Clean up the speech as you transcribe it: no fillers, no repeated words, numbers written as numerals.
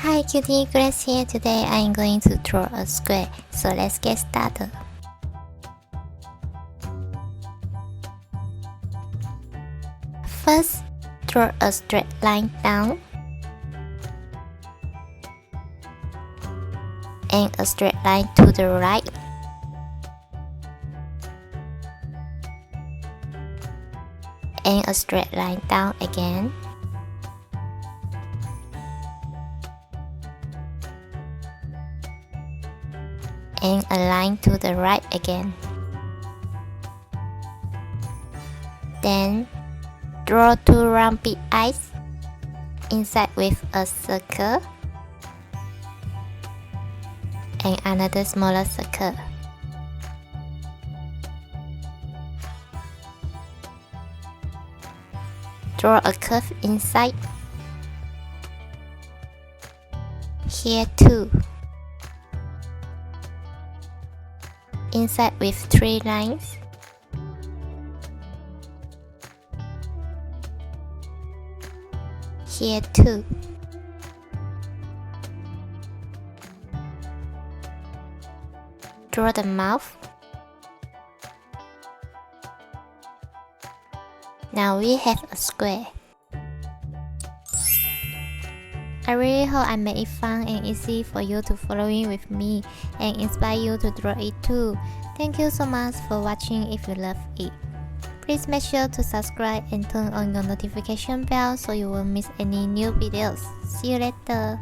Hi cutie, Grace here. Today I'm going to draw a square, so let's get started. First, draw a straight line down and a straight line to the right. And a straight line down again. And a line to the right again. Then draw two round big eyes inside with a circle and another smaller circle. Draw a curve inside. Here too. Inside with 3 lines. Here too. Draw the mouth. Now we have a square. I really hope I made it fun and easy for you to following with me and inspire you to draw it too. Thank you so much for watching. If you love it, please make sure to subscribe and turn on your notification bell so you won't miss any new videos. See you later.